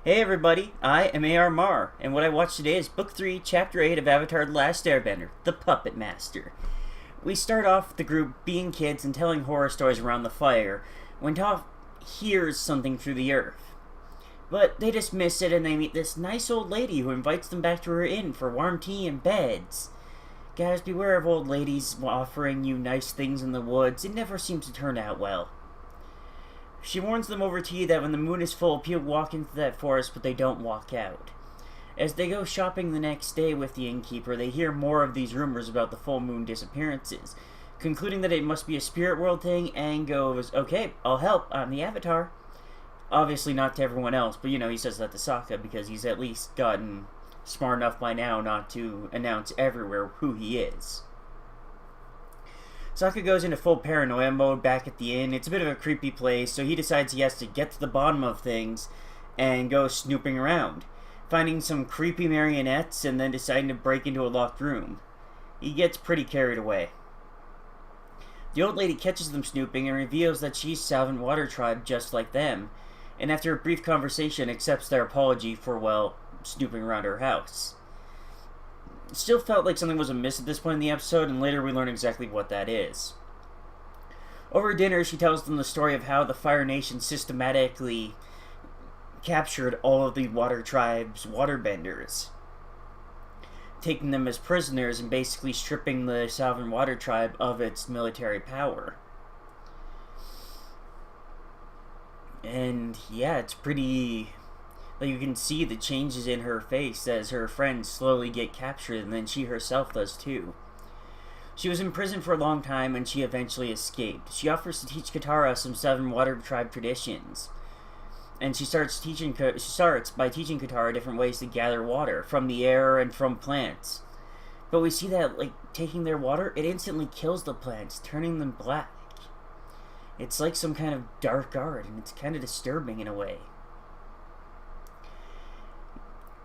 Hey everybody, I am AR Mar, and what I watched today is Book 3, Chapter 8 of Avatar The Last Airbender, The Puppet Master. We start off with the group being kids and telling horror stories around the fire, when Toph hears something through the earth. But they dismiss it and they meet this nice old lady who invites them back to her inn for warm tea and beds. Guys, beware of old ladies offering you nice things in the woods. It never seems to turn out well. She warns them over tea that when the moon is full, people walk into that forest, but they don't walk out. As they go shopping the next day with the innkeeper, they hear more of these rumors about the full moon disappearances, concluding that it must be a spirit world thing, and goes, "Okay, I'll help, I'm the Avatar." Obviously not to everyone else, but he says that to Sokka because he's at least gotten smart enough by now not to announce everywhere who he is. Sokka goes into full paranoia mode back at the inn. It's a bit of a creepy place, so he decides he has to get to the bottom of things and go snooping around, finding some creepy marionettes and then deciding to break into a locked room. He gets pretty carried away. The old lady catches them snooping and reveals that she's Salvant Water Tribe just like them, and after a brief conversation accepts their apology for, snooping around her house. It still felt like something was amiss at this point in the episode, and later we learn exactly what that is. Over dinner, she tells them the story of how the Fire Nation systematically captured all of the Water Tribe's waterbenders, taking them as prisoners and basically stripping the Salvant Water Tribe of its military power. And yeah, it's pretty... you can see the changes in her face as her friends slowly get captured, and then she herself does too. She was in prison for a long time, and she eventually escaped. She offers to teach Katara some Seven Water Tribe traditions, and she starts by teaching Katara different ways to gather water from the air and from plants. But we see that, taking their water, it instantly kills the plants, turning them black. It's like some kind of dark art, and it's kind of disturbing in a way.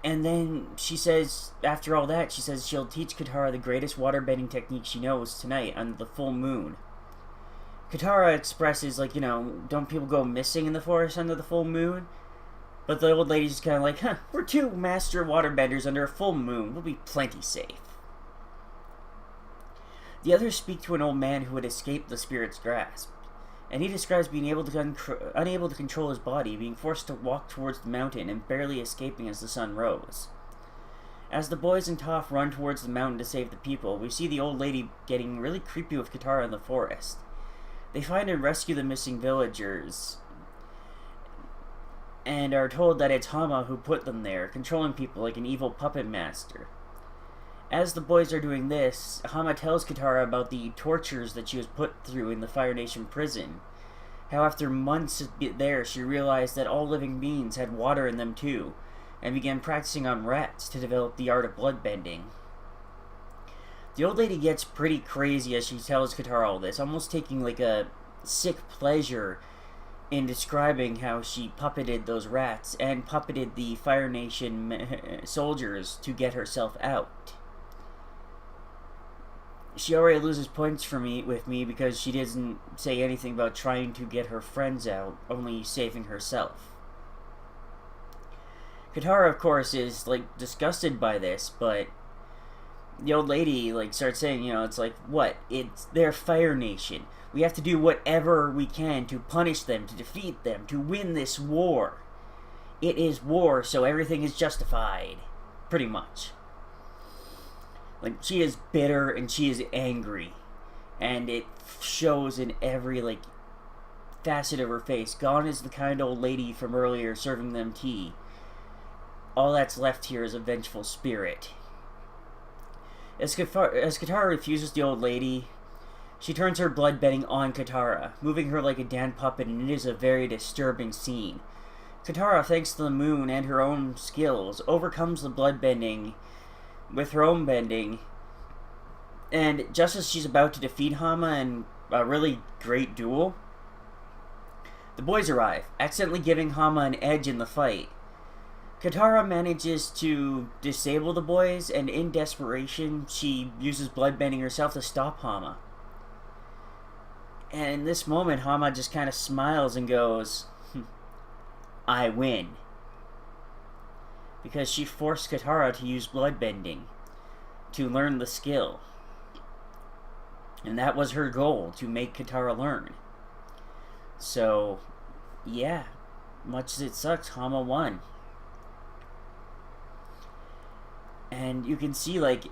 And then she says, after all that, she says she'll teach Katara the greatest waterbending technique she knows tonight under the full moon. Katara expresses, don't people go missing in the forest under the full moon? But the old lady's just kind of like, we're two master waterbenders under a full moon. We'll be plenty safe. The others speak to an old man who had escaped the spirit's grasp, and he describes being unable to control his body, being forced to walk towards the mountain and barely escaping as the sun rose. As the boys and Toph run towards the mountain to save the people, we see the old lady getting really creepy with Katara in the forest. They find and rescue the missing villagers, and are told that it's Hama who put them there, controlling people like an evil puppet master. As the boys are doing this, Hama tells Katara about the tortures that she was put through in the Fire Nation prison. How after months there, she realized that all living beings had water in them too, and began practicing on rats to develop the art of bloodbending. The old lady gets pretty crazy as she tells Katara all this, almost taking a sick pleasure in describing how she puppeted those rats and puppeted the Fire Nation soldiers to get herself out. She already loses points with me because she doesn't say anything about trying to get her friends out, only saving herself. Katara, of course, is, disgusted by this, but the old lady, starts saying, it's what? It's their Fire Nation. We have to do whatever we can to punish them, to defeat them, to win this war. It is war, so everything is justified. Pretty much. She is bitter and she is angry, and it shows in every, facet of her face. Gone is the kind old lady from earlier serving them tea. All that's left here is a vengeful spirit. As Katara refuses the old lady, she turns her bloodbending on Katara, moving her like a Dan puppet, and it is a very disturbing scene. Katara, thanks to the moon and her own skills, overcomes the bloodbending with her own bending, and just as she's about to defeat Hama in a really great duel, the boys arrive, accidentally giving Hama an edge in the fight. Katara manages to disable the boys, and in desperation, she uses bloodbending herself to stop Hama. And in this moment, Hama just kind of smiles and goes, I win. because she forced Katara to use bloodbending to learn the skill. And that was her goal, to make Katara learn. So, yeah, much as it sucks, Hama won. And you can see, like,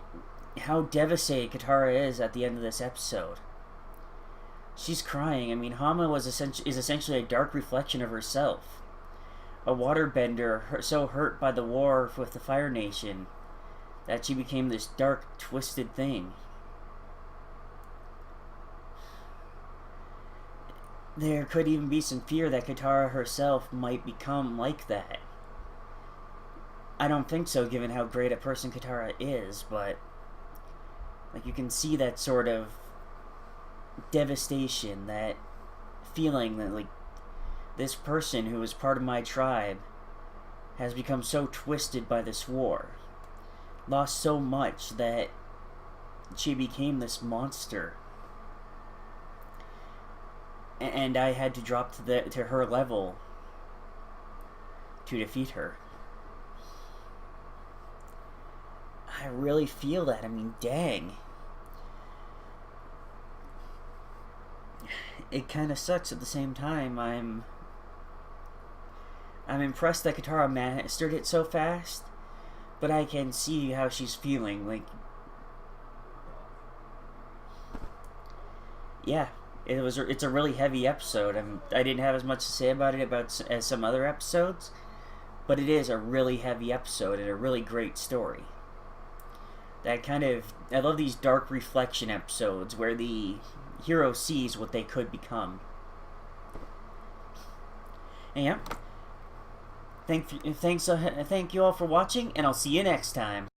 how devastated Katara is at the end of this episode. She's crying. I mean, Hama is essentially a dark reflection of herself. A waterbender so hurt by the war with the Fire Nation that she became this dark, twisted thing. There could even be some fear that Katara herself might become like that. I don't think so, given how great a person Katara is, but like, you can see that sort of devastation, that feeling that, like, this person who was part of my tribe has become so twisted by this war, lost so much that she became this monster, and I had to drop to her level to defeat her. I really feel that. I mean, dang. It kind of sucks at the same time. I'm impressed that Katara mastered it so fast, but I can see how she's feeling. Like, yeah, it's a really heavy episode. I didn't have as much to say about it as some other episodes, but it is a really heavy episode and a really great story. That kind of, I love these dark reflection episodes where the hero sees what they could become. And yeah, thank you all for watching, and I'll see you next time.